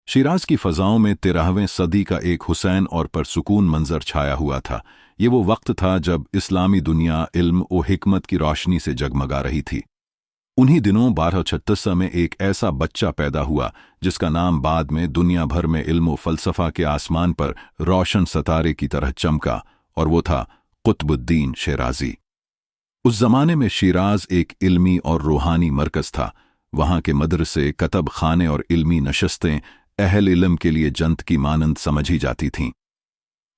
शिराज की फजाओं में 13वीं सदी का एक हुसैन और परसुकून मंजर छाया हुआ था। ये वो वक्त था जब इस्लामी दुनिया इल्म और हिकमत की रोशनी से जगमगा रही थी। उन्हीं दिनों 1236 में एक ऐसा बच्चा पैदा हुआ जिसका नाम बाद में दुनिया भर में इल्म और फलसफा के आसमान पर रोशन सितारे की तरह चमका, और वो था कुतुबुद्दीन शिराजी। उस जमाने में शिराज एक इल्मी और रूहानी मरकज था। वहां के मदरसे, कतब खाने और इल्मी नशस्तें अहल इल्म के लिए जन्नत की मानंद समझी जाती थीं।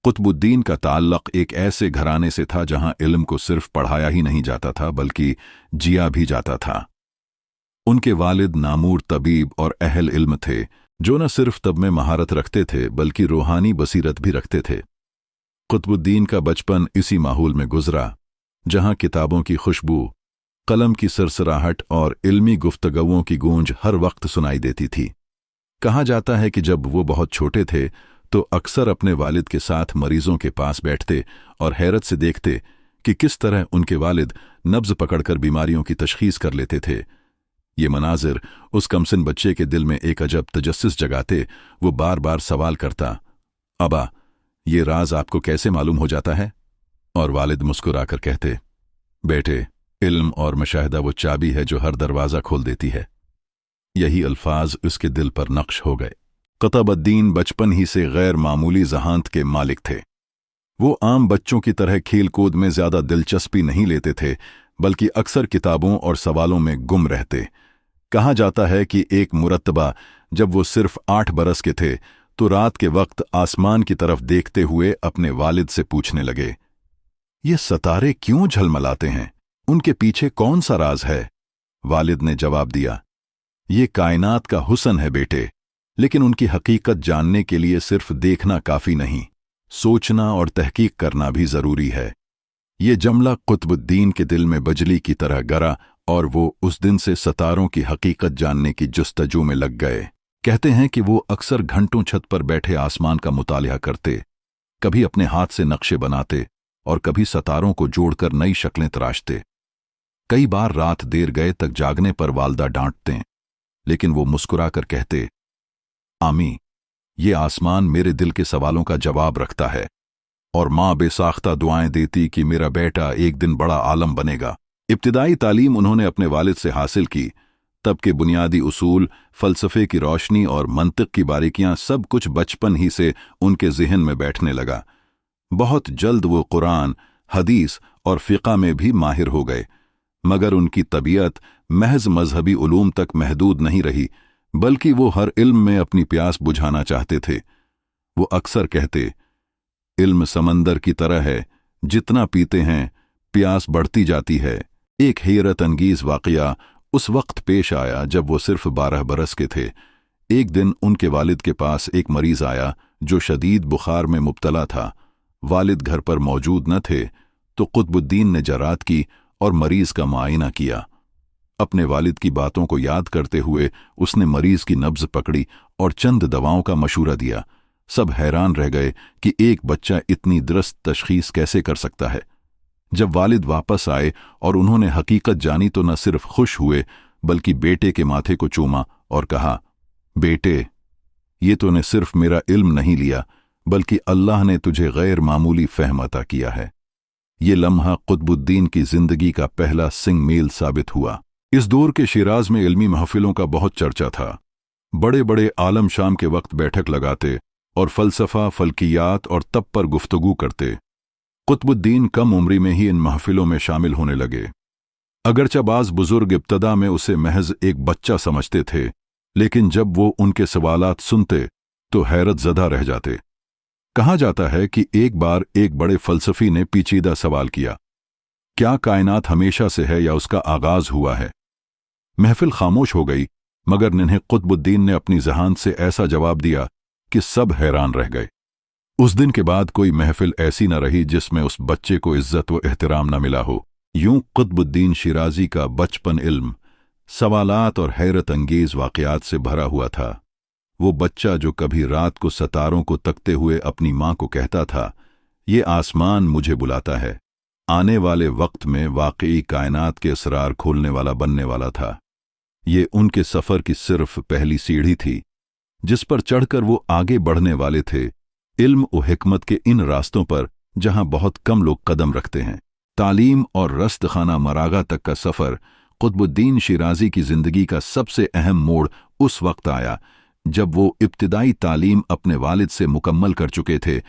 कुतुबुद्दीन का ताल्लुक एक ऐसे घराने से था जहां इल्म को सिर्फ पढ़ाया ही नहीं जाता था बल्कि जिया भी जाता था। उनके वालिद नामूर तबीब और अहल इल्म थे, जो न सिर्फ तब में महारत रखते थे बल्कि रूहानी बसीरत भी रखते थे। कुतुबुद्दीन का बचपन इसी माहौल में गुजरा, जहां किताबों की खुशबू, कलम की सरसराहट और इल्मी गुफ्तगुओं की गूंज हर वक्त सुनाई देती थी। कहा जाता है कि जब वो बहुत छोटे थे तो अक्सर अपने वालिद के साथ मरीजों के पास बैठते और हैरत से देखते कि किस तरह उनके वालिद नब्ज पकड़कर बीमारियों की तशखीस कर लेते थे। ये मनाजिर उस कमसिन बच्चे के दिल में एक अजब तजस्सुस जगाते। वो बार बार सवाल करता, अबा, ये राज आपको कैसे मालूम हो जाता है? और वालिद मुस्कुराकर कहते, बेटे, इल्म और मुशाहिदा वो चाबी है जो हर दरवाज़ा खोल देती है। यही अल्फाज उसके दिल पर नक्श हो गए। कुतुबुद्दीन बचपन ही से गैर मामूली ज़हानत के मालिक थे। वो आम बच्चों की तरह खेल कूद में ज़्यादा दिलचस्पी नहीं लेते थे, बल्कि अक्सर किताबों और सवालों में गुम रहते। कहा जाता है कि एक मुरतबा जब वो सिर्फ 8 बरस के थे तो रात के वक्त आसमान की तरफ देखते हुए अपने वालिद से पूछने लगे, ये सितारे क्यों झलमलाते हैं? उनके पीछे कौन सा राज है? वालिद ने जवाब दिया, ये कायनात का हुस्न है बेटे, लेकिन उनकी हकीकत जानने के लिए सिर्फ देखना काफी नहीं, सोचना और तहकीक करना भी जरूरी है। ये जुमला कुतुबुद्दीन के दिल में बिजली की तरह गरा और वो उस दिन से सितारों की हकीकत जानने की जुस्तजू में लग गए। कहते हैं कि वो अक्सर घंटों छत पर बैठे आसमान का मुतालिया करते, कभी अपने हाथ से नक्शे बनाते और कभी सितारों को जोड़कर नई शक्लें तराशते। कई बार रात देर गए तक जागने पर वालदा डांटते, लेकिन वो मुस्कुराकर कहते, आमी, ये आसमान मेरे दिल के सवालों का जवाब रखता है। और माँ बेसाख्ता दुआएं देती कि मेरा बेटा एक दिन बड़ा आलम बनेगा। इब्तिदाई तालीम उन्होंने अपने वालिद से हासिल की। तब के बुनियादी उसूल, फलसफे की रोशनी और मंतिक की बारीकियां सब कुछ बचपन ही से उनके ज़हन में बैठने लगा। बहुत जल्द वो कुरान, हदीस और फ़िक़्ह में भी माहिर हो गए, मगर उनकी तबीयत महज मजहबी उलूम तक महदूद नहीं रही, बल्कि वो हर इल्म में अपनी प्यास बुझाना चाहते थे। वो अक्सर कहते, इल्म समंदर की तरह है, जितना पीते हैं प्यास बढ़ती जाती है। एक हैरत अंगीज वाक़या उस वक्त पेश आया जब वो सिर्फ 12 बरस के थे। एक दिन उनके वालिद के पास एक मरीज आया जो शदीद बुखार में मुब्तला था। वालिद घर पर मौजूद न थे तो कुतुबुद्दीन ने जरात की और मरीज का मुआयना किया। अपने वालिद की बातों को याद करते हुए उसने मरीज की नब्ज पकड़ी और चंद दवाओं का मशूरा दिया। सब हैरान रह गए कि एक बच्चा इतनी दुरुस्त तशखीस कैसे कर सकता है। जब वालिद वापस आए और उन्होंने हकीकत जानी तो न सिर्फ खुश हुए बल्कि बेटे के माथे को चूमा और कहा, बेटे, ये तूने सिर्फ मेरा इल्म नहीं लिया बल्कि अल्लाह ने तुझे गैर मामूली फहम अता किया है। ये लम्हा कुतुबुद्दीन की जिंदगी का पहला सिंग मील साबित हुआ। इस दौर के शिराज में इल्मी महफिलों का बहुत चर्चा था। बड़े बड़े आलम शाम के वक्त बैठक लगाते और फलसफा, फल्कियात और तब पर गुफ्तगू करते। कुतुबुद्दीन कम उम्री में ही इन महफिलों में शामिल होने लगे। अगरचे बाज़ बुजुर्ग इब्तदा में उसे महज एक बच्चा समझते थे, लेकिन जब वो उनके सवालात सुनते तो हैरत ज़दा रह जाते। कहा जाता है कि एक बार एक बड़े फलसफी ने पेचीदा सवाल किया, क्या कायनात हमेशा से है या उसका आगाज हुआ है? महफिल खामोश हो गई, मगर निन्हे कुतुबुद्दीन ने अपनी ज़हान से ऐसा जवाब दिया कि सब हैरान रह गए। उस दिन के बाद कोई महफिल ऐसी न रही जिसमें उस बच्चे को इज्जत व एहतराम न मिला हो। यूं कुतुबुद्दीन शिराजी का बचपन इल्म, सवालात और हैरत अंगेज वाक़यात से भरा हुआ था। वो बच्चा जो कभी रात को सितारों को तकते हुए अपनी माँ को कहता था, ये आसमान मुझे बुलाता है, आने वाले वक्त में वाकई कायनात के असरार खोलने वाला बनने वाला था। ये उनके सफ़र की सिर्फ पहली सीढ़ी थी। जिस पर चढ़कर वो आगे बढ़ने वाले थे, इल्म और हिकमत के इन रास्तों पर जहां बहुत कम लोग कदम रखते हैं। तालीम और रस्तखाना मरागा तक का सफ़र कुतुबुद्दीन शिराजी की ज़िंदगी का सबसे अहम मोड़ उस वक्त आया जब वो इब्तिदाई तालीम अपने वालिद से मुकम्मल कर चुके थे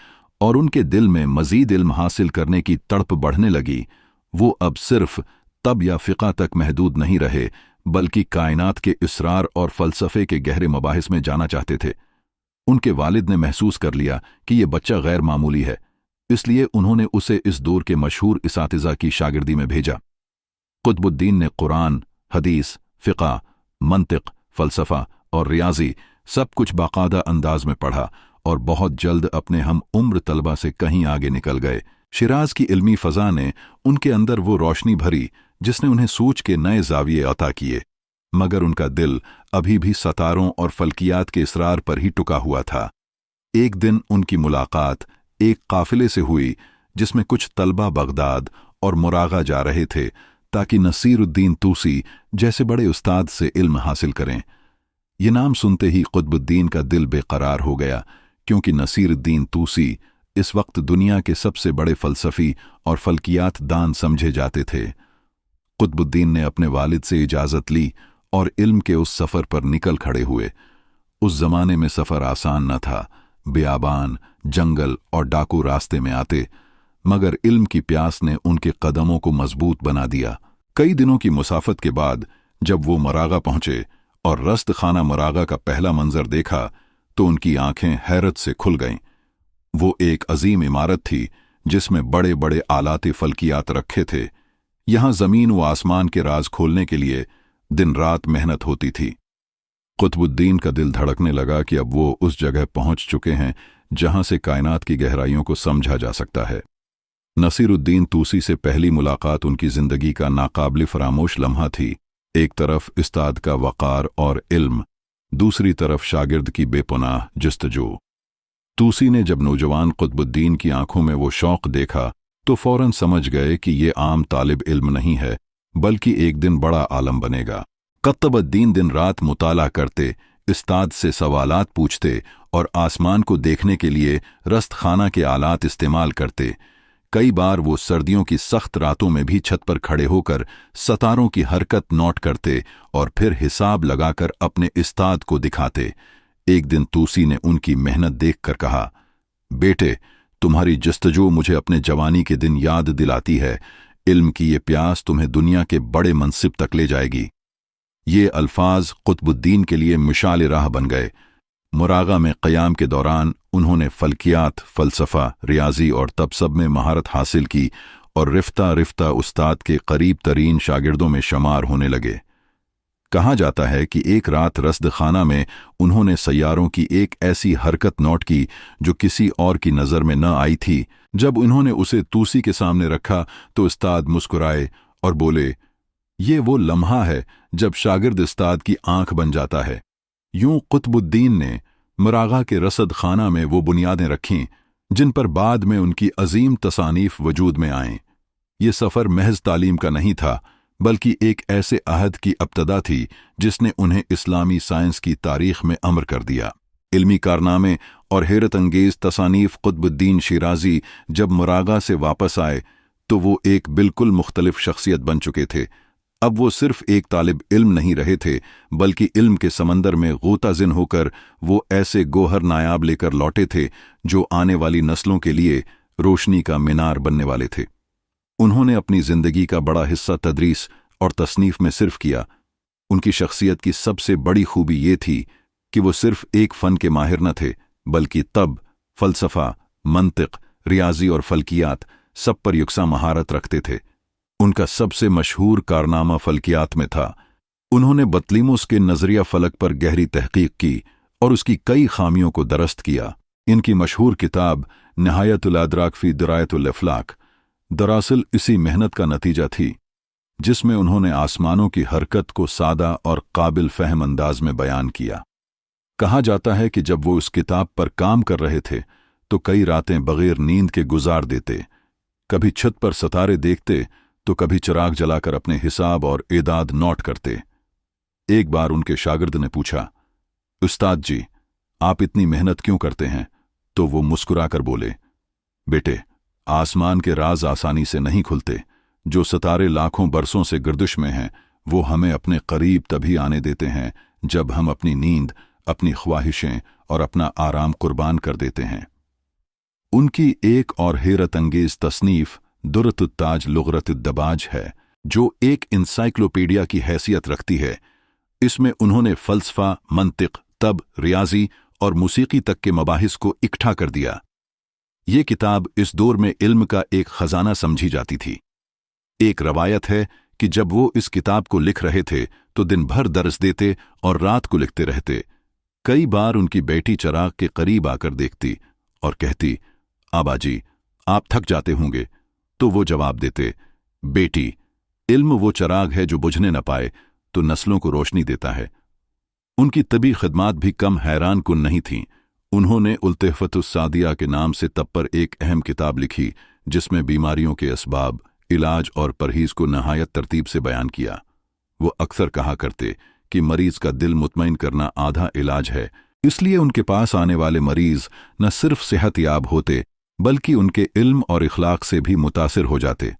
और उनके दिल में मज़ीद इल्म हासिल करने की तड़प बढ़ने लगी। वो अब सिर्फ तब या फ़िक़ा तक महदूद नहीं रहे, बल्कि कायनात के इसरार और फ़लसफ़े के गहरे मबाहिस में जाना चाहते थे। उनके वालिद ने महसूस कर लिया कि ये बच्चा गैर मामूली है, इसलिए उन्होंने उसे इस दौर के मशहूर इसातिज़ा की शागिर्दी में भेजा। कुतुबुद्दीन ने कुरान, हदीस, फ़िक़ा, मंतिक़, फ़लसफ़ा और रियाज़ी सब कुछ बाकायदा अंदाज में पढ़ा और बहुत जल्द अपने हम उम्र तलबा से कहीं आगे निकल गए। शिराज की इल्मी फ़ज़ा ने उनके अंदर वो रोशनी भरी जिसने उन्हें सोच के नए ज़ाविये अता किए, मगर उनका दिल अभी भी सतारों और फल्कियात के इसरार पर ही टुका हुआ था। एक दिन उनकी मुलाकात एक काफ़िले से हुई जिसमें कुछ तलबा बगदाद और मुरागा जा रहे थे ताकि नसीरुद्दीन तूसी जैसे बड़े उस्ताद से इल्म हासिल करें। ये नाम सुनते ही कुतुबुद्दीन का दिल बेकरार हो गया, क्योंकि नसीरुद्दीन तूसी इस वक्त दुनिया के सबसे बड़े फ़लसफ़ी और फल्कियात दान समझे जाते थे। कुतुबुद्दीन ने अपने वालिद से इजाज़त ली और इल्म के उस सफ़र पर निकल खड़े हुए। उस ज़माने में सफ़र आसान न था, बियाबान, जंगल और डाकू रास्ते में आते, मगर इल्म की प्यास ने उनके कदमों को मजबूत बना दिया। कई दिनों की मुसाफत के बाद जब वो मरागा पहुंचे और रस्तखाना मरागा का पहला मंजर देखा तो उनकी आंखें हैरत से खुल गईं। वो एक अजीम इमारत थी जिसमें बड़े बड़े आलाते फल्कियात रखे थे। यहां ज़मीन व आसमान के राज खोलने के लिए दिन रात मेहनत होती थी। कुतुबुद्दीन का दिल धड़कने लगा कि अब वो उस जगह पहुंच चुके हैं जहां से कायनात की गहराइयों को समझा जा सकता है। नसीरुद्दीन तूसी से पहली मुलाकात उनकी ज़िंदगी का नाकाबिल फरामोश लम्हा थी। एक तरफ उस्ताद का वक़ार और इल्म, दूसरी तरफ शागिर्द की बेपनाह जस्तजू। तूसी ने जब नौजवान कुतुबुद्दीन की आंखों में वो शौक़ देखा तो फौरन समझ गए कि ये आम तालिब इल्म नहीं है, बल्कि एक दिन बड़ा आलम बनेगा। कुतुबुद्दीन दिन रात मुताला करते, उस्ताद से सवालात पूछते और आसमान को देखने के लिए रस्तखाना के आलात इस्तेमाल करते। कई बार वो सर्दियों की सख्त रातों में भी छत पर खड़े होकर सितारों की हरकत नोट करते और फिर हिसाब लगाकर अपने उस्ताद को दिखाते। एक दिन तूसी ने उनकी मेहनत देखकर कहा, बेटे, तुम्हारी जस्तजू मुझे अपने जवानी के दिन याद दिलाती है। इल्म की ये प्यास तुम्हें दुनिया के बड़े मनसिब तक ले जाएगी। ये अल्फाज कुतुबुद्दीन के लिए मिशाल राह बन गए। मुरागा में क़याम के दौरान उन्होंने फल्कियात, फ़लसफ़ा, रियाज़ी और तबसब में महारत हासिल की और रिफ्ता रिफ्ता उस्ताद के करीब तरीन शागिर्दों में शुमार होने लगे। कहा जाता है कि एक रात रसदखाना में उन्होंने सैयारों की एक ऐसी हरकत नोट की जो किसी और की नज़र में न आई थी। जब उन्होंने उसे तूसी के सामने रखा तो उस्ताद मुस्कुराए और बोले, ये वो लम्हा है जब शागिर्द उस्ताद की आंख बन जाता है। यूं कुतुबुद्दीन ने मुरागा के रसद खाना में वो बुनियादें रखीं जिन पर बाद में उनकी अजीम तसानीफ वजूद में आएं। ये सफ़र महज तालीम का नहीं था, बल्कि एक ऐसे अहद की अब्तदा थी जिसने उन्हें इस्लामी साइंस की तारीख में अमर कर दिया। इल्मी कारनामे और हैरत अंगेज़ तसानीफ कुतुबुद्दीन शिराजी जब मुरागा से वापस आए तो वो एक बिल्कुल मुख्तलिफ शख्सियत बन चुके थे। अब वो सिर्फ एक तालिब इल्म नहीं रहे थे, बल्कि इल्म के समंदर में गोताजिन होकर वो ऐसे गोहर नायाब लेकर लौटे थे जो आने वाली नस्लों के लिए रोशनी का मीनार बनने वाले थे। उन्होंने अपनी ज़िंदगी का बड़ा हिस्सा तदरीस और तसनीफ में सिर्फ किया। उनकी शख्सियत की सबसे बड़ी खूबी ये थी कि वो सिर्फ एक फ़न के माहिर न थे, बल्कि तब, फ़लसफ़ा, मंतिक़, रियाज़ी और फल्कियात सब पर यकसा महारत रखते थे। उनका सबसे मशहूर कारनामा फल्कियात में था। उन्होंने बतलीमुस के नज़रिया फ़लक पर गहरी तहक़ीक़ की और उसकी कई खामियों को दरस्त किया। इनकी मशहूर किताब निहायतुल अदराक फ़ी दरायतुल अफ़लाक दरअसल इसी मेहनत का नतीजा थी, जिसमें उन्होंने आसमानों की हरकत को सादा और काबिल फ़हम अंदाज में बयान किया। कहा जाता है कि जब वो उस किताब पर काम कर रहे थे तो कई रातें बग़ैर नींद के गुजार देते। कभी छत पर सितारे देखते तो कभी चिराग जलाकर अपने हिसाब और एदाद नोट करते। एक बार उनके शागिर्द ने पूछा, उस्ताद जी, आप इतनी मेहनत क्यों करते हैं? तो वो मुस्कुराकर बोले, बेटे, आसमान के राज आसानी से नहीं खुलते। जो सितारे लाखों बरसों से गर्दिश में हैं, वो हमें अपने करीब तभी आने देते हैं जब हम अपनी नींद, अपनी ख्वाहिशें और अपना आराम कुर्बान कर देते हैं। उनकी एक और हैरत अंगेज तसनीफ दुर्रतुत्ताज लुग़रतुद्दबाज है, जो एक इंसाइक्लोपीडिया की हैसियत रखती है। इसमें उन्होंने फ़लसफ़ा, मंतिक, तब, रियाजी और मूसीकी तक के मबाहिस को इकट्ठा कर दिया। ये किताब इस दौर में इल्म का एक खजाना समझी जाती थी। एक रवायत है कि जब वो इस किताब को लिख रहे थे तो दिन भर दर्स देते और रात को लिखते रहते। कई बार उनकी बेटी चिराग के करीब आकर देखती और कहती, आबाजी, आप थक जाते होंगे। तो वो जवाब देते, बेटी, इल्म वो चिराग है जो बुझने न पाए तो नस्लों को रोशनी देता है। उनकी तबी खिदमात भी कम हैरान कुन नहीं थीं। उन्होंने उल-तहफ़तुस सादिया के नाम से तब पर एक अहम किताब लिखी, जिसमें बीमारियों के असबाब, इलाज और परहेज को नहायत तरतीब से बयान किया। वो अक्सर कहा करते कि मरीज का दिल मुतमईन करना आधा इलाज है, इसलिए उनके पास आने वाले मरीज न सिर्फ सेहतयाब होते बल्कि उनके इल्म और इखलाक से भी मुतासिर हो जाते।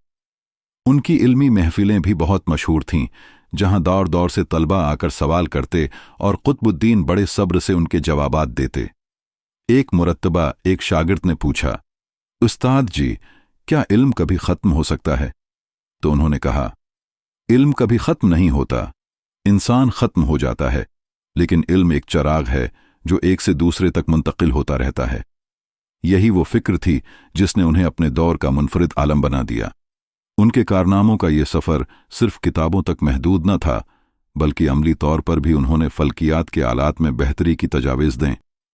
उनकी इल्मी महफिलें भी बहुत मशहूर थीं, जहां दौर दौर से तलबा आकर सवाल करते और कुतुबुद्दीन बड़े सब्र से उनके जवाबात देते। एक मुरत्तबा एक शागिर्द ने पूछा, उस्ताद जी, क्या इल्म कभी खत्म हो सकता है? तो उन्होंने कहा, इल्म कभी खत्म नहीं होता, इंसान खत्म हो जाता है, लेकिन इल्म एक चिराग है जो एक से दूसरे तक मुंतकिल होता रहता है। यही वो फिक्र थी जिसने उन्हें अपने दौर का मुनफरिद आलम बना दिया। उनके कारनामों का ये सफ़र सिर्फ किताबों तक महदूद न था, बल्कि अमली तौर पर भी उन्होंने फल्कियात के आलात में बेहतरी की तजावीज़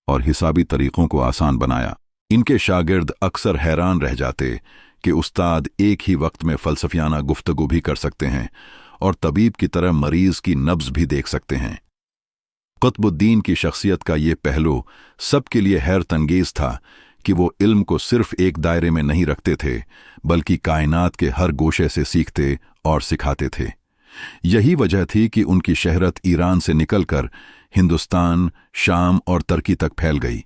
और हिसाबी तरीक़ों को आसान बनाया। इनके शागिर्द अक्सर हैरान रह जाते कि उस्ताद एक ही वक्त में फ़लसफ़ियाना गुफ्तगू भी कर सकते हैं और तबीब की तरह मरीज़ की नब्ज़ भी देख सकते हैं। कुतुबुद्दीन की शख्सियत का ये पहलू सबके लिए हैरत अंगेज़ था कि वो इल्म को सिर्फ एक दायरे में नहीं रखते थे, बल्कि कायनात के हर गोशे से सीखते और सिखाते थे। यही वजह थी कि उनकी शहरत ईरान से निकलकर हिंदुस्तान, शाम और तुर्की तक फैल गई।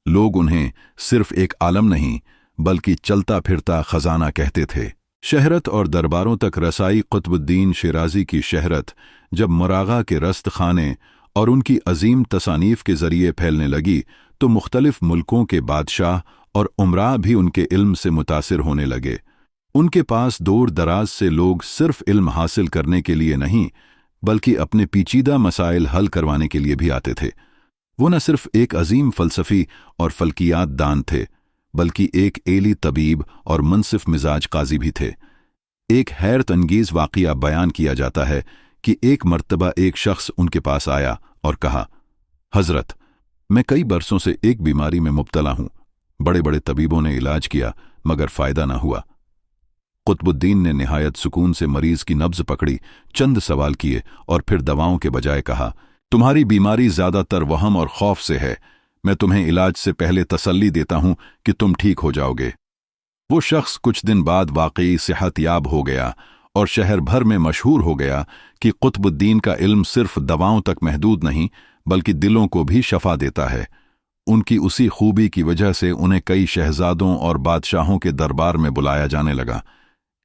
लोग उन्हें सिर्फ एक आलम नहीं बल्कि चलता फिरता खजाना कहते थे। शहरत और दरबारों तक रसाई कुतुबुद्दीन शिराजी की शहरत जब मुरागा के रस्त खाने और उनकी अजीम तसानीफ के जरिए फैलने लगी तो मुख्तलिफ मुल्कों के बादशाह और उमरा भी उनके इल्म से मुतासिर होने लगे। उनके पास दूर दराज से लोग सिर्फ इल्म हासिल करने के लिए नहीं बल्कि अपने पेचीदा मसाइल हल करवाने के लिए भी आते थे। वो न सिर्फ एक अजीम फ़लसफ़ी और फ़ल्कियात दान थे, बल्कि एक एली तबीब और मुनसिफ मिजाज काजी भी थे। एक हैरत अंगेज़ वाक़िया बयान किया जाता है कि एक मर्तबा एक शख्स उनके पास आया और कहा, हज़रत, मैं कई बरसों से एक बीमारी में मुब्तला हूं। बड़े बड़े तबीबों ने इलाज किया मगर फ़ायदा न हुआ। कुतुबुद्दीन ने निहायत सुकून से मरीज की नब्ज़ पकड़ी, चंद सवाल किए और फिर दवाओं के बजाय कहा, तुम्हारी बीमारी ज़्यादातर वहम और खौफ से है। मैं तुम्हें इलाज से पहले तसल्ली देता हूं कि तुम ठीक हो जाओगे। वो शख्स कुछ दिन बाद वाकई सेहतयाब हो गया और शहर भर में मशहूर हो गया कि कुतुबुद्दीन का इल्म सिर्फ दवाओं तक महदूद नहीं बल्कि दिलों को भी शफा देता है। उनकी उसी खूबी की वजह से उन्हें कई शहजादों और बादशाहों के दरबार में बुलाया जाने लगा।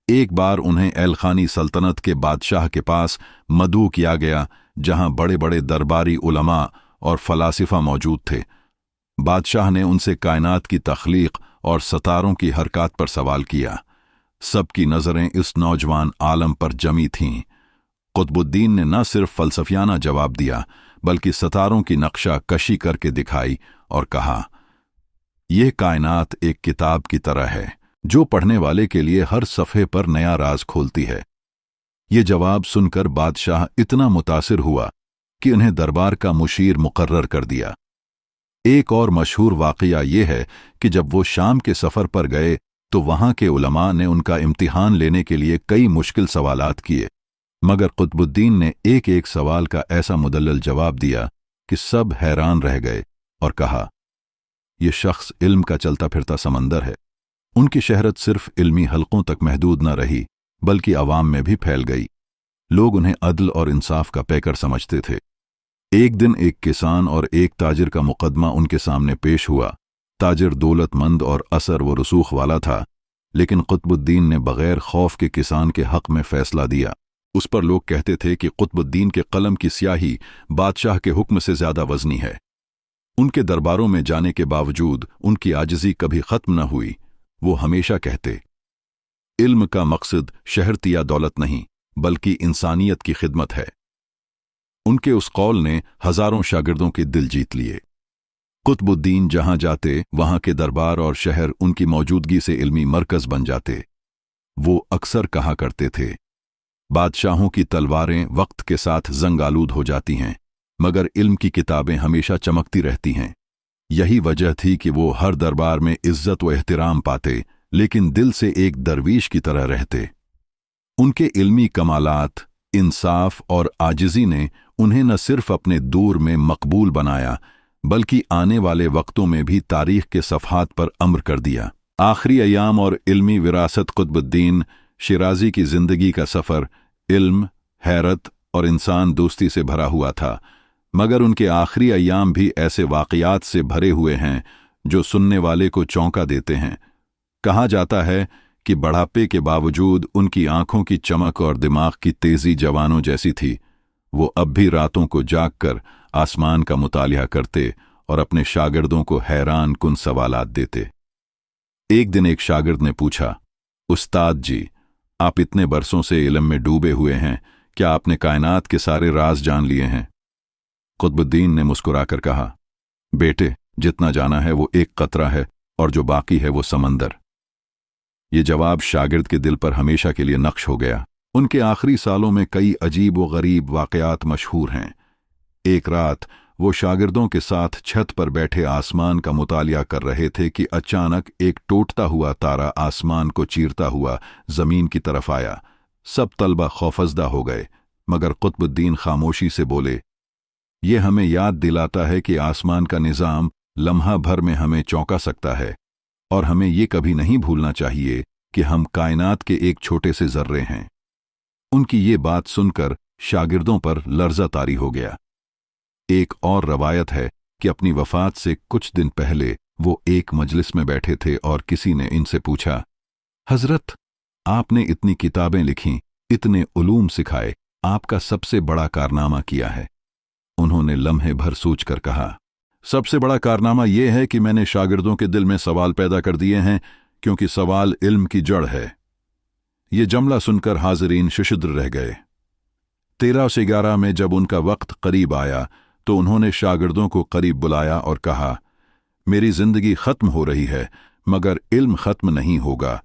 एक बार उन्हें एलखानी सल्तनत के बादशाह के पास मदऊ किया गया, जहां बड़े बड़े दरबारी उलमा और फलासिफा मौजूद थे। बादशाह ने उनसे कायनात की तख्लीक और सितारों की हरकत पर सवाल किया। सबकी नज़रें इस नौजवान आलम पर जमी थीं। कुतुबुद्दीन ने न सिर्फ फ़लसफ़ियाना जवाब दिया बल्कि सितारों की नक्शा कशी करके दिखाई और कहा, यह कायनात एक किताब की तरह है जो पढ़ने वाले के लिए हर सफ़े पर नया राज खोलती है। ये जवाब सुनकर बादशाह इतना मुतासिर हुआ कि उन्हें दरबार का मुशीर मुकर्रर कर दिया। एक और मशहूर वाक़या ये है कि जब वो शाम के सफ़र पर गए तो वहां के उलमा ने उनका इम्तिहान लेने के लिए कई मुश्किल सवालात किए, मगर कुतुबुद्दीन ने एक एक सवाल का ऐसा मुदल्लल जवाब दिया कि सब हैरान रह गए और कहा, यह शख्स इल्म का चलता फिरता समंदर है। उनकी शहरत सिर्फ इल्मी हलकों तक महदूद न रही बल्कि अवाम में भी फैल गई। लोग उन्हें अदल और इंसाफ का पैकर समझते थे। एक दिन एक किसान और एक ताजिर का मुकदमा उनके सामने पेश हुआ। ताजिर दौलतमंद और असर व रसूख वाला था, लेकिन कुतुबुद्दीन ने बगैर खौफ के किसान के हक में फैसला दिया। उस पर लोग कहते थे कि कुतुबुद्दीन के कलम की स्याही बादशाह के हुक्म से ज्यादा वजनी है। उनके दरबारों में जाने के बावजूद उनकी आजिज़ी कभी खत्म न हुई। वो हमेशा कहते, इल्म का मकसद शहरत या दौलत नहीं, बल्कि इंसानियत की खिदमत है। उनके उस कौल ने हजारों शागिर्दों के दिल जीत लिए। कुतुबुद्दीन जहां जाते वहां के दरबार और शहर उनकी मौजूदगी से इल्मी मरकज बन जाते। वो अक्सर कहा करते थे, बादशाहों की तलवारें वक्त के साथ जंग आलूद हो जाती हैं, मगर इल्म की किताबें हमेशा चमकती रहती हैं। यही वजह थी कि वो हर दरबार में इज्जत व एहतराम पाते, लेकिन दिल से एक दरवीश की तरह रहते। उनके इल्मी कमालात, इंसाफ और आजिज़ी ने उन्हें न सिर्फ अपने दौर में मकबूल बनाया, बल्कि आने वाले वक्तों में भी तारीख के सफ़हात पर अम्र कर दिया। आखिरी अयाम और इल्मी विरासत कुतुबुद्दीन शिराजी की जिंदगी का सफ़र इल्म, हैरत और इंसान दोस्ती से भरा हुआ था, मगर उनके आखिरी अयाम भी ऐसे वाक़यात से भरे हुए हैं जो सुनने वाले को चौंका देते हैं। कहा जाता है कि बढ़ापे के बावजूद उनकी आंखों की चमक और दिमाग की तेज़ी जवानों जैसी थी। वो अब भी रातों को जागकर आसमान का मुतालिया करते और अपने शागिर्दों को हैरान कुन सवालात देते। एक दिन एक शागिर्द ने पूछा, उस्ताद जी, आप इतने बरसों से इल्म में डूबे हुए हैं, क्या आपने कायनात के सारे राज जान लिए हैं? कुतुबुद्दीन ने मुस्कुराकर कहा, बेटे, जितना जाना है वो एक कतरा है और जो बाकी है वो समंदर। ये जवाब शागिर्द के दिल पर हमेशा के लिए नक्श हो गया। उनके आखिरी सालों में कई अजीब व गरीब वाक़यात मशहूर हैं। एक रात वो शागिर्दों के साथ छत पर बैठे आसमान का मुतालिया कर रहे थे कि अचानक एक टूटता हुआ तारा आसमान को चीरता हुआ जमीन की तरफ आया। सब तलबा खौफजदा हो गए, मगर कुतुबुद्दीन खामोशी से बोले, ये हमें याद दिलाता है कि आसमान का निज़ाम लम्हा भर में हमें चौंका सकता है, और हमें ये कभी नहीं भूलना चाहिए कि हम कायनात के एक छोटे से जर्रे हैं। उनकी ये बात सुनकर शागिर्दों पर लर्जा तारी हो गया। एक और रवायत है कि अपनी वफात से कुछ दिन पहले वो एक मजलिस में बैठे थे और किसी ने इनसे पूछा, हजरत, आपने इतनी किताबें लिखीं, इतने उलूम सिखाए, आपका सबसे बड़ा कारनामा किया है? उन्होंने लम्हे भर सोचकर कहा, सबसे बड़ा कारनामा यह है कि मैंने शागिर्दों के दिल में सवाल पैदा कर दिए हैं, क्योंकि सवाल इल्म की जड़ है। ये जुमला सुनकर हाज़रीन शुशुद्र रह गए। 1311 में जब उनका वक्त करीब आया तो उन्होंने शागिर्दों को करीब बुलाया और कहा, मेरी जिंदगी खत्म हो रही है, मगर इल्म खत्म नहीं होगा।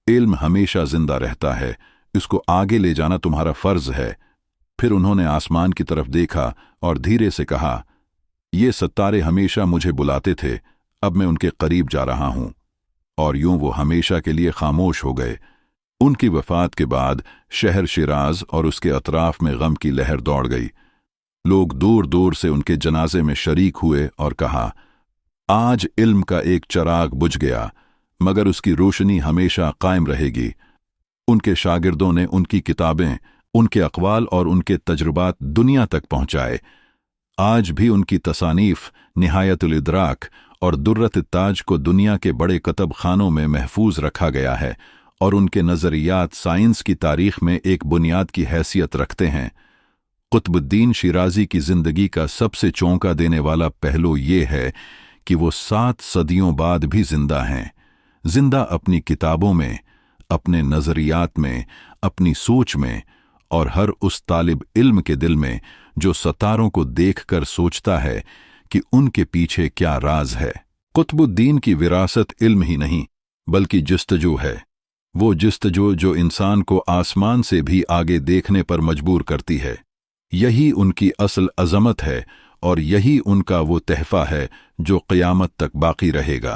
इल्म हमेशा जिंदा रहता है, इसको आगे ले जाना तुम्हारा फर्ज है। फिर उन्होंने आसमान की तरफ देखा और धीरे से कहा, ये सत्तारे हमेशा मुझे बुलाते थे, अब मैं उनके करीब जा रहा हूं। और यूं वो हमेशा के लिए खामोश हो गए। उनकी वफात के बाद शहर शिराज और उसके अतराफ में गम की लहर दौड़ गई। लोग दूर दूर से उनके जनाजे में शरीक हुए और कहा, आज इल्म का एक चराग बुझ गया, मगर उसकी रोशनी हमेशा कायम रहेगी। उनके शागिर्दों ने उनकी किताबें, उनके अक़वाल और उनके तजुर्बात दुनिया तक पहुंचाए। आज भी उनकी तसानीफ निहायतुल इदराक और दुर्रत ताज को दुनिया के बड़े कतब खानों में महफूज रखा गया है, और उनके नज़रियात साइंस की तारीख में एक बुनियाद की हैसियत रखते हैं। कुतुबुद्दीन शिराजी की जिंदगी का सबसे चौंका देने वाला पहलू ये है कि वो 7 सदियों बाद भी जिंदा हैं, जिंदा अपनी किताबों में, अपने नज़रियात में, अपनी सोच में, और हर उस तालिब इल्म के दिल में जो सितारों को देखकर सोचता है कि उनके पीछे क्या राज है। कुतुबुद्दीन की विरासत इल्म ही नहीं, बल्कि जिस्तजू है। वो जिस्तजू जो इंसान को आसमान से भी आगे देखने पर मजबूर करती है। यही उनकी असल अज़मत है, और यही उनका वो तहफ़ा है जो क़यामत तक बाकी रहेगा।